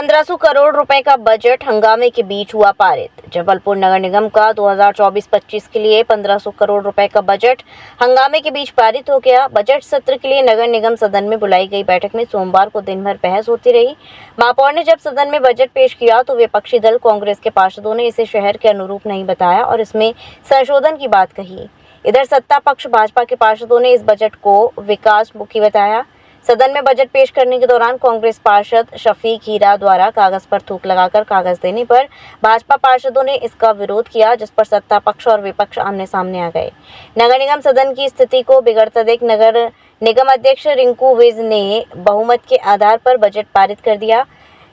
1500 करोड़ रुपए का बजट हंगामे के बीच हुआ पारित। जबलपुर नगर निगम का 2024-25 के लिए 1500 करोड़ रुपए का बजट हंगामे के बीच पारित हो गया। बजट सत्र के लिए नगर निगम सदन में बुलाई गई बैठक में सोमवार को दिन भर बहस होती रही। महापौर ने जब सदन में बजट पेश किया तो विपक्षी दल कांग्रेस के पार्षदों ने इसे शहर के अनुरूप नहीं बताया और इसमें संशोधन की बात कही। इधर सत्ता पक्ष भाजपा के पार्षदों ने इस बजट को विकासमुखी बताया। सदन में बजट पेश करने के दौरान कांग्रेस पार्षद शफीक हीरा द्वारा कागज पर थूक लगाकर कागज देने पर भाजपा पार्षदों ने इसका विरोध किया, जिस पर सत्ता पक्ष और विपक्ष आमने सामने आ गए। नगर निगम सदन की स्थिति को बिगड़ता देख नगर निगम अध्यक्ष रिंकू विज ने बहुमत के आधार पर बजट पारित कर दिया।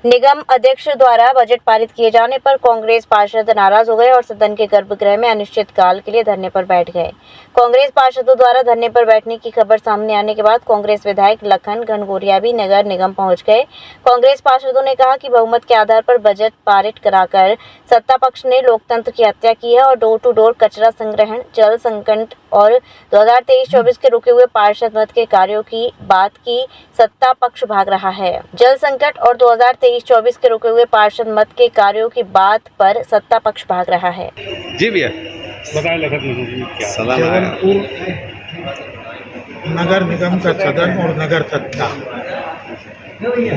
निगम अध्यक्ष द्वारा बजट पारित किए जाने पर कांग्रेस पार्षद नाराज हो गए और सदन के गर्भगृह में अनिश्चितकाल के लिए धरने पर बैठ गए। कांग्रेस पार्षदों द्वारा धरने पर बैठने की खबर सामने आने के बाद कांग्रेस विधायक लखन घनघोरिया भी नगर निगम पहुंच गए। कांग्रेस पार्षदों ने कहा कि बहुमत के आधार पर बजट पारित कराकर सत्ता पक्ष ने लोकतंत्र की हत्या की है और डोर टू डोर कचरा संग्रहण, जल संकट और 2023-24 के रुके हुए पार्षद मत के कार्यों की बात की सत्ता पक्ष भाग रहा है। जल संकट और 2023-24 के रुके हुए पार्षद मत के कार्यों की बात पर सत्ता पक्ष भाग रहा है। जी भैया जबलपुर नगर निगम का सदन और नगर सत्ता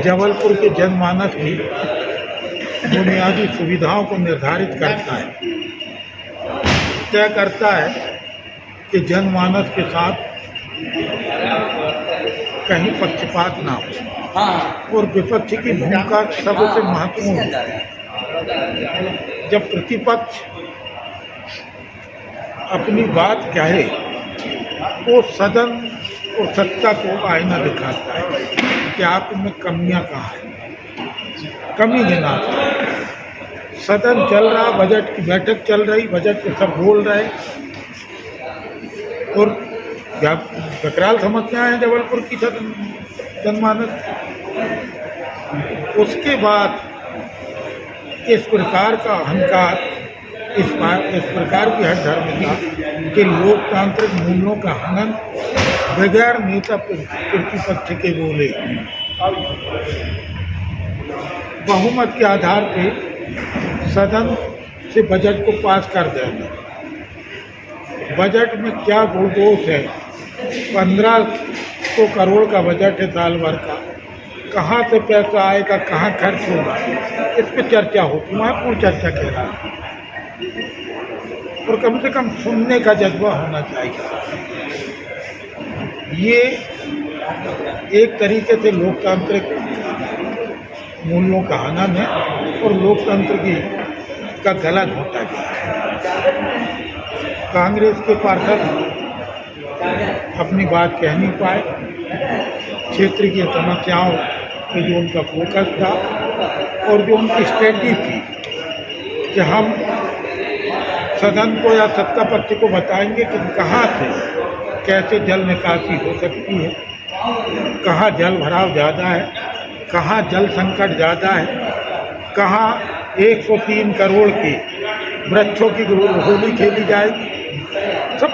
जबलपुर के जनमानस की बुनियादी सुविधाओं को निर्धारित करता है, तय करता है कि जनमानस के साथ कहीं पक्षपात ना हो और विपक्ष की भूमिका सबसे महत्वपूर्ण है। जब प्रतिपक्ष अपनी बात कहे तो सदन और सत्ता को आईना दिखाता है कि आप इनमें कमियां कहाँ हैं, कमी गिनाता है। सदन चल रहा, बजट की बैठक चल रही, बजट पे सब बोल रहे और टकराल समस्याएं हैं जबलपुर की जनमानस। उसके बाद इस प्रकार का अहंकार, इस प्रकार की हठधर्मिता के लोकतांत्रिक मूल्यों का हनन बगैर नेता प्रतिपक्ष के बोले बहुमत के आधार पे सदन से बजट को पास कर देना। बजट में क्या गुणदोष है? 1500 करोड़ का बजट है साल भर का, कहाँ से पैसा आएगा, कहाँ खर्च होगा, इस पर चर्चा होती, महत्वपूर्ण चर्चा कह रहा है। और कम से कम सुनने का जज्बा होना चाहिए। ये एक तरीके से लोकतांत्रिक मूल्यों का हनन है और लोकतंत्र का गला घोटा गया। कांग्रेस के पार्षद अपनी बात कह नहीं पाए। क्षेत्र की समस्याओं पे जो उनका फोकस था और जो उनकी स्ट्रेटजी थी कि हम सदन को या सत्ता पक्ष को बताएंगे कि कहाँ से कैसे जल निकासी हो सकती है, कहाँ जल भराव ज़्यादा है, कहाँ जल संकट ज़्यादा है, कहाँ 103 करोड़ की वृक्षों की होली खेली जाएगी, सब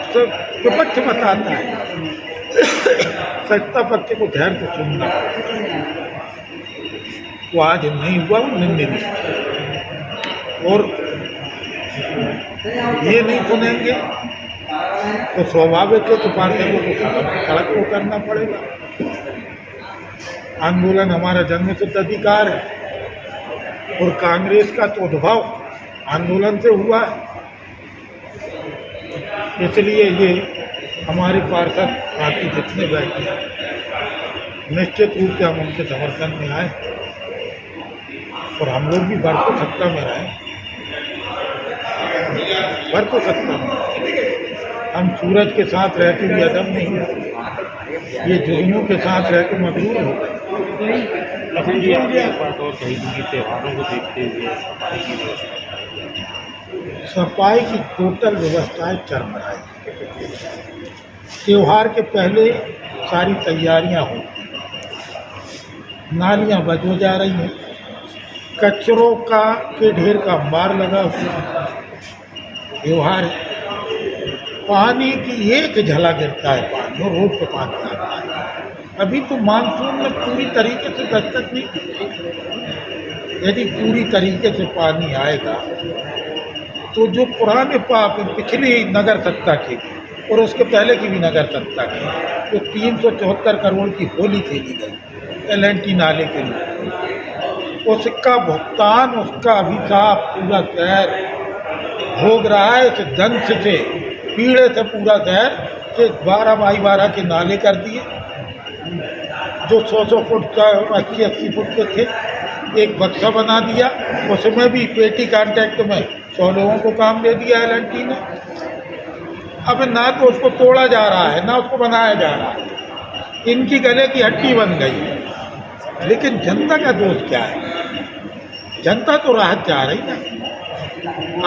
विपक्ष बताता है। सत्ता पक्ष को धैर्य से सुनना तो आज नहीं हुआ, वो नहीं और ये नहीं सुनेंगे तो स्वाभाविक है कि पार्षदों को सड़क को करना पड़ेगा। आंदोलन हमारा जन्मसिद्ध अधिकार है और कांग्रेस का तो उद्भव आंदोलन से हुआ है। इसलिए ये हमारे पार्षद साथी जितने बैठे हैं निश्चित रूप से हम उनके समर्थन में आए और हम लोग भी बरसों सत्ता में रहे, बरसों सत्ता में। हम सूरज के साथ रह के भी अदम नहीं हुए, ये जुर्मों के साथ रह के मजबूर हो गए। त्योहारों को देखते हुए सफाई की टोटल व्यवस्थाएं चरमराई। त्योहार के पहले सारी तैयारियां होती, नालियां बजो जा रही हैं, कचरों के ढेर का अंबार लगा हुआ। त्योहार पानी की एक झला गिरता है, पानी और रोड पे पानी आता है। अभी तो मानसून ने पूरी तरीके से दस्तक नहीं की। यदि पूरी तरीके से पानी आएगा तो जो पुराने पिछली नगर सत्ता की और उसके पहले की भी नगर सत्ता की जो 374 करोड़ की होली खेली गई LNT नाले के लिए, उसका भुगतान, उसका अभिशाप पूरा शहर भोग रहा है। इस दंश से पीड़ित है पूरा शहर के 12x12 के नाले कर दिए जो 100 फुट का 80 फुट के थे, एक बक्सा बना दिया, उसमें भी पेटी कॉन्ट्रैक्ट में 100 लोगों को काम दे दिया LNT ने। अब ना तो उसको तोड़ा जा रहा है ना उसको बनाया जा रहा है, इनकी गले की हड्डी बन गई है। लेकिन जनता का दोष क्या है? जनता तो राहत चाह रही ना।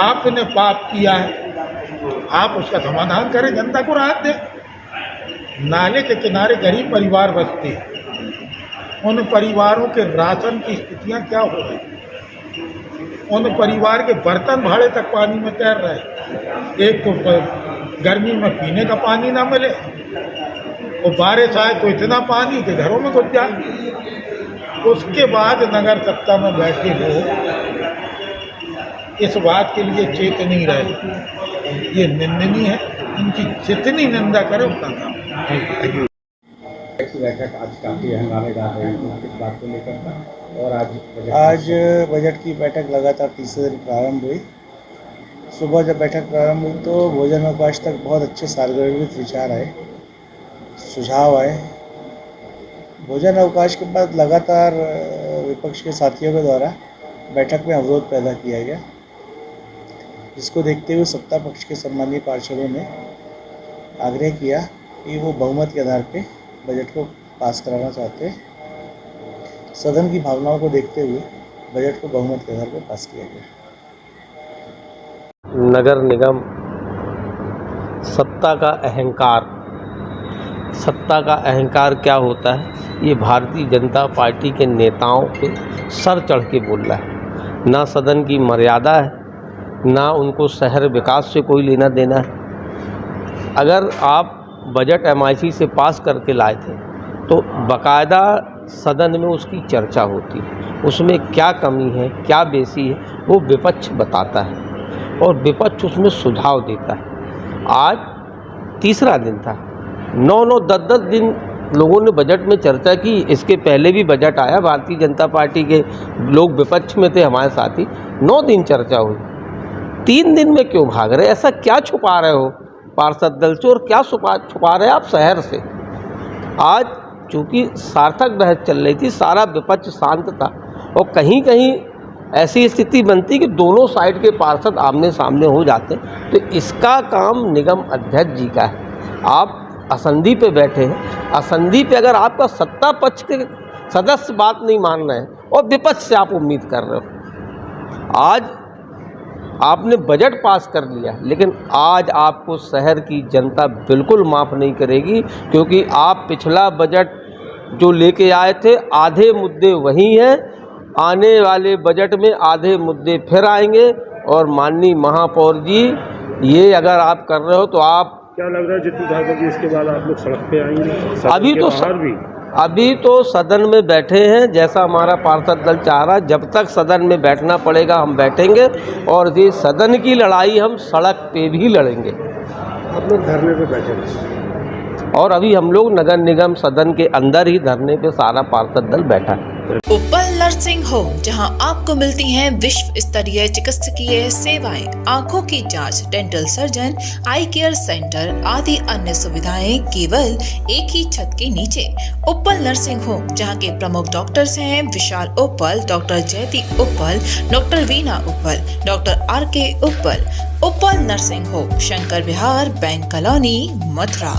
आपने पाप किया है, आप उसका समाधान करें, जनता को राहत दें। नाले के किनारे गरीब परिवार बसते हैं, उन परिवारों के राशन की स्थितियां क्या हो रही, उन परिवार के बर्तन भाड़े तक पानी में तैर रहे। एक तो गर्मी में पीने का पानी ना मिले और बारिश आए तो इतना पानी कि घरों में घुस जाए। उसके बाद नगर सत्ता में बैठे लोग इस बात के लिए चेत नहीं रहे। ये निंदनीय है, इनकी जितनी निंदा करे उतना काम। बैठक आज काफ़ी हंगामेदार रही, किस बात को लेकर था? और आज बजट की बैठक लगातार तीसरे दिन प्रारंभ हुई। सुबह जब बैठक प्रारंभ हुई तो भोजन अवकाश तक बहुत अच्छे सार्वजनिक विचार आए, सुझाव आए। भोजन अवकाश के बाद लगातार विपक्ष के साथियों के द्वारा बैठक में अवरोध पैदा किया गया, जिसको देखते हुए सत्ता पक्ष के सम्मानीय पार्षदों ने आग्रह किया कि वो बहुमत के आधार पर बजट को पास कराना चाहते हैं। सदन की भावनाओं को देखते हुए बजट को बहुमत के आधार पर पास किया गया। नगर निगम सत्ता का अहंकार क्या होता है, ये भारतीय जनता पार्टी के नेताओं पे सर चढ़ के बोल रहा है। ना सदन की मर्यादा है, ना उनको शहर विकास से कोई लेना देना है। अगर आप बजट MIC से पास करके लाए थे तो बाकायदा सदन में उसकी चर्चा होती, उसमें क्या कमी है क्या बेसी है वो विपक्ष बताता है और विपक्ष उसमें सुझाव देता है। आज तीसरा दिन था, 9-10 दिन लोगों ने बजट में चर्चा की। इसके पहले भी बजट आया, भारतीय जनता पार्टी के लोग विपक्ष में थे, हमारे साथी, 9 दिन चर्चा हुई। 3 दिन में क्यों भाग रहे? ऐसा क्या छुपा रहे हो पार्षद दल से और क्या छुपा रहे आप शहर से? आज चूँकि सार्थक बहस चल रही थी, सारा विपक्ष शांत था और कहीं कहीं ऐसी स्थिति बनती कि दोनों साइड के पार्षद आमने सामने हो जाते, तो इसका काम निगम अध्यक्ष जी का है। आप असंधि पे बैठे हैं, असंधि पे अगर आपका सत्ता पक्ष के सदस्य बात नहीं मान रहे हैं और विपक्ष से आप उम्मीद कर रहे हो। आज आपने बजट पास कर लिया, लेकिन आज आपको शहर की जनता बिल्कुल माफ़ नहीं करेगी, क्योंकि आप पिछला बजट जो लेके आए थे आधे मुद्दे वही हैं, आने वाले बजट में आधे मुद्दे फिर आएंगे। और माननीय महापौर जी, ये अगर आप कर रहे हो तो आप क्या लग रहा है जितनी ठाकुर जी इसके बाद आप लोग सड़क पे आएंगे? अभी तो सदन में बैठे हैं, जैसा हमारा पार्षद दल चाह रहा है। जब तक सदन में बैठना पड़ेगा हम बैठेंगे और ये सदन की लड़ाई हम सड़क पे भी लड़ेंगे। आप लोग धरने पे बैठे हैं और अभी हम लोग नगर निगम सदन के अंदर ही धरने पे सारा पार्षद दल बैठा है। उपल नर्सिंग होम, जहां आपको मिलती हैं विश्व स्तरीय चिकित्सकीय सेवाएं, आंखों की जांच, डेंटल सर्जन, आई केयर सेंटर आदि अन्य सुविधाएं केवल एक ही छत के नीचे। उपल नर्सिंग होम, जहां के प्रमुख डॉक्टर्स हैं विशाल उप्पल, डॉक्टर जयति उप्पल, डॉक्टर वीना उप्पल, डॉक्टर RK उप्पल। उपल नर्सिंग होम, शंकर विहार, बैंक कॉलोनी, मथुरा।